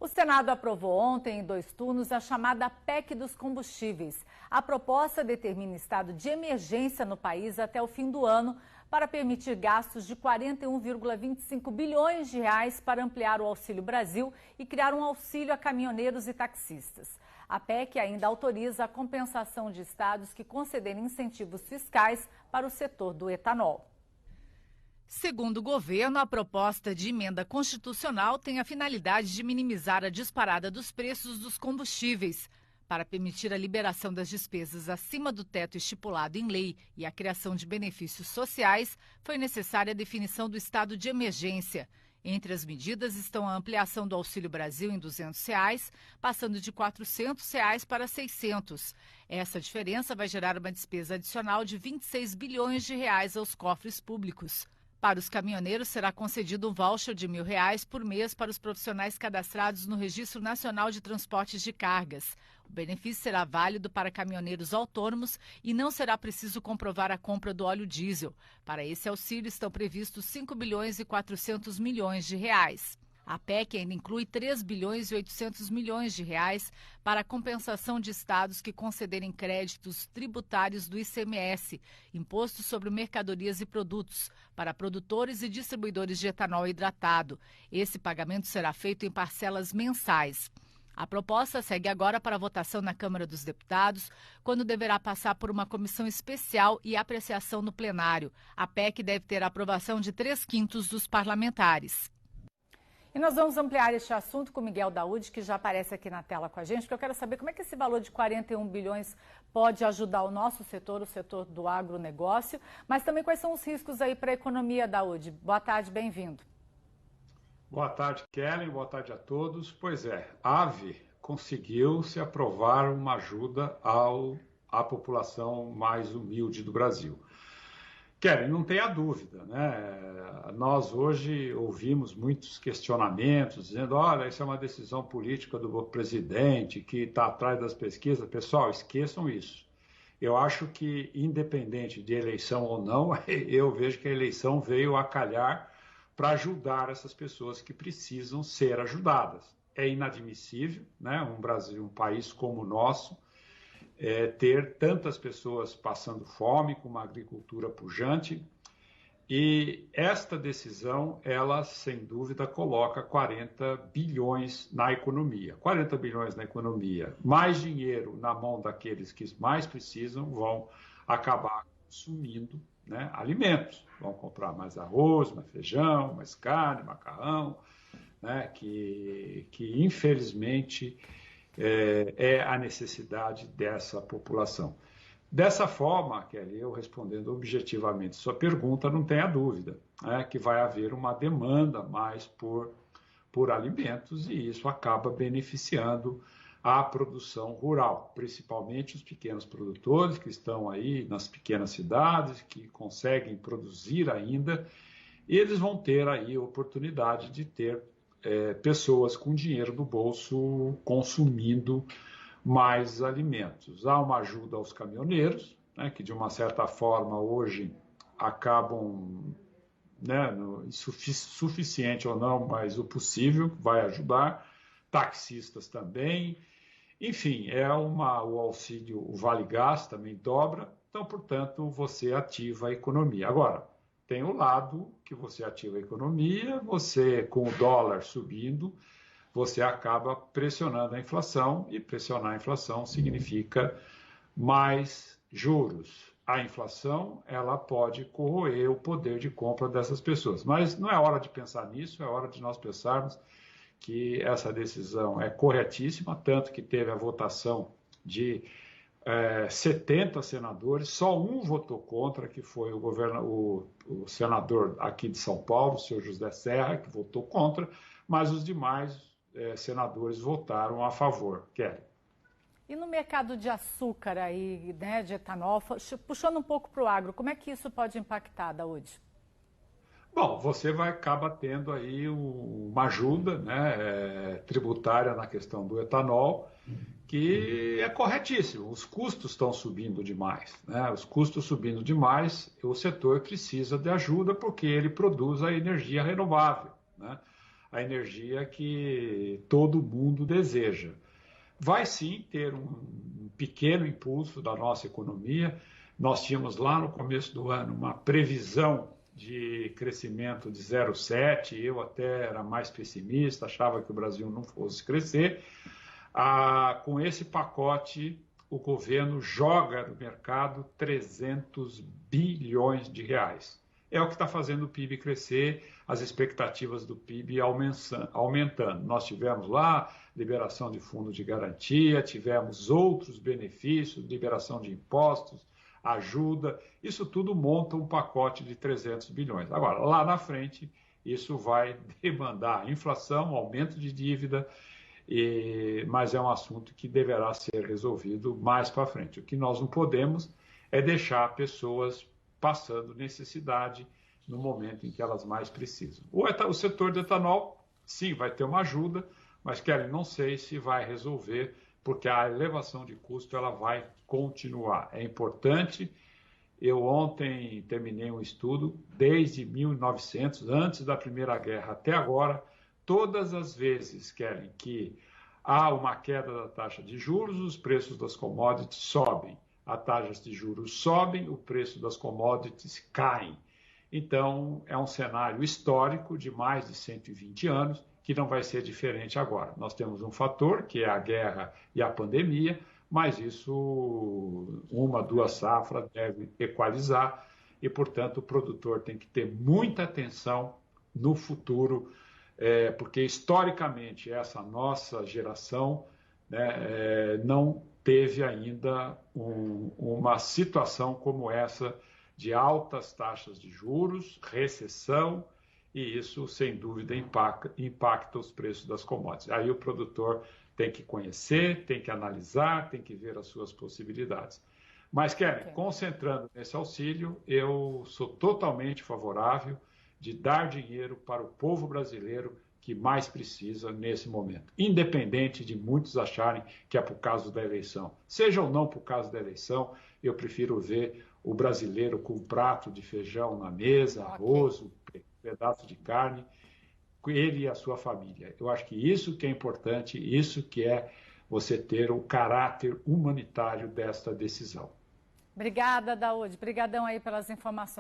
O Senado aprovou ontem, em 2 turnos, a chamada PEC dos combustíveis. A proposta determina estado de emergência no país até o fim do ano para permitir gastos de 41,25 bilhões de reais para ampliar o Auxílio Brasil e criar um auxílio a caminhoneiros e taxistas. A PEC ainda autoriza a compensação de estados que concederem incentivos fiscais para o setor do etanol. Segundo o governo, a proposta de emenda constitucional tem a finalidade de minimizar a disparada dos preços dos combustíveis. Para permitir a liberação das despesas acima do teto estipulado em lei e a criação de benefícios sociais, foi necessária a definição do estado de emergência. Entre as medidas estão a ampliação do Auxílio Brasil em R$ 200, passando de R$ 400 para R$ 600. Essa diferença vai gerar uma despesa adicional de 26 bilhões de reais aos cofres públicos. Para os caminhoneiros, será concedido um voucher de R$ 1.000 por mês para os profissionais cadastrados no Registro Nacional de Transportes de Cargas. O benefício será válido para caminhoneiros autônomos e não será preciso comprovar a compra do óleo diesel. Para esse auxílio estão previstos 5 bilhões e 400 milhões de reais. A PEC ainda inclui 3 bilhões e 800 milhões de reais para a compensação de estados que concederem créditos tributários do ICMS, Imposto sobre Mercadorias e Produtos, para produtores e distribuidores de etanol hidratado. Esse pagamento será feito em parcelas mensais. A proposta segue agora para votação na Câmara dos Deputados, quando deverá passar por uma comissão especial e apreciação no plenário. A PEC deve ter a aprovação de 3/5 dos parlamentares. E nós vamos ampliar este assunto com Miguel Daúde, que já aparece aqui na tela com a gente, porque eu quero saber como é que esse valor de 41 bilhões pode ajudar o nosso setor, o setor do agronegócio, mas também quais são os riscos aí para a economia, Daúde. Boa tarde, bem-vindo. Boa tarde, Kellen, boa tarde a todos. Pois é, a AVE conseguiu se aprovar uma ajuda à população mais humilde do Brasil. Kellen, não tenha dúvida, né? Nós hoje ouvimos muitos questionamentos dizendo, olha, isso é uma decisão política do presidente que está atrás das pesquisas. Pessoal, esqueçam isso. Eu acho que, independente de eleição ou não, eu vejo que a eleição veio a calhar para ajudar essas pessoas que precisam ser ajudadas. É inadmissível, né? Um país como o nosso, ter tantas pessoas passando fome, com uma agricultura pujante, e esta decisão, ela, sem dúvida, coloca 40 bilhões na economia. 40 bilhões na economia, mais dinheiro na mão daqueles que mais precisam, vão acabar consumindo, né, alimentos. Vão comprar mais arroz, mais feijão, mais carne, macarrão, né, que infelizmente é a necessidade dessa população. Dessa forma, Kelly, eu respondendo objetivamente sua pergunta, não tenha dúvida, né, que vai haver uma demanda mais por alimentos e isso acaba beneficiando a produção rural, principalmente os pequenos produtores que estão aí nas pequenas cidades, que conseguem produzir ainda, e eles vão ter aí a oportunidade de ter pessoas com dinheiro no bolso consumindo mais alimentos. Há uma ajuda aos caminhoneiros, né, que de uma certa forma hoje acabam, né, suficiente ou não, mas o possível vai ajudar. Taxistas também. Enfim, o auxílio, o Vale Gás também dobra, então, portanto, você ativa a economia. Agora, tem o lado que você ativa a economia, você, com o dólar subindo, você acaba pressionando a inflação, e pressionar a inflação significa mais juros. A inflação, ela pode corroer o poder de compra dessas pessoas. Mas não é hora de pensar nisso, é hora de nós pensarmos que essa decisão é corretíssima, tanto que teve a votação de 70 senadores, só um votou contra, que foi o senador aqui de São Paulo, o senhor José Serra, que votou contra, mas os demais senadores votaram a favor. Kelly. E no mercado de açúcar aí, né, de etanol, puxando um pouco para o agro, como é que isso pode impactar, Daúde? Bom, você acaba tendo aí uma ajuda, né, tributária na questão do etanol, que é corretíssimo. Os custos estão subindo demais, né? Os custos subindo demais, o setor precisa de ajuda porque ele produz a energia renovável, né? a energia que todo mundo deseja. Vai sim ter um pequeno impulso da nossa economia. Nós tínhamos lá no começo do ano uma previsão de crescimento de 0,7, eu até era mais pessimista, achava que o Brasil não fosse crescer. Com esse pacote, o governo joga no mercado 300 bilhões de reais. É o que está fazendo o PIB crescer, as expectativas do PIB aumentando. Nós tivemos lá liberação de fundo de garantia, tivemos outros benefícios, liberação de impostos, ajuda, isso tudo monta um pacote de 300 bilhões. Agora, lá na frente, isso vai demandar inflação, aumento de dívida, mas é um assunto que deverá ser resolvido mais para frente. O que nós não podemos é deixar pessoas passando necessidade no momento em que elas mais precisam. O setor de etanol, sim, vai ter uma ajuda, mas, Kelly, não sei se vai resolver, porque a elevação de custo ela vai continuar. É importante. Eu ontem terminei um estudo, desde 1900, antes da Primeira Guerra até agora, todas as vezes, Kelly, que há uma queda da taxa de juros, os preços das commodities sobem. As taxas de juros sobem, o preço das commodities caem. Então, é um cenário histórico de mais de 120 anos, que não vai ser diferente agora. Nós temos um fator, que é a guerra e a pandemia, mas isso, 1, 2 safras deve equalizar e, portanto, o produtor tem que ter muita atenção no futuro, porque, historicamente, essa nossa geração, né, não teve ainda uma situação como essa de altas taxas de juros, recessão, e isso, sem dúvida, impacta os preços das commodities. Aí o produtor tem que conhecer, tem que analisar, tem que ver as suas possibilidades. Mas, Kelly, concentrando nesse auxílio, eu sou totalmente favorável de dar dinheiro para o povo brasileiro que mais precisa nesse momento, independente de muitos acharem que é por causa da eleição. Seja ou não por causa da eleição, eu prefiro ver o brasileiro com um prato de feijão na mesa, arroz, um pedaço de carne, ele e a sua família. Eu acho que isso que é importante, isso que é você ter o caráter humanitário desta decisão. Obrigada, Daúde. Obrigadão aí pelas informações.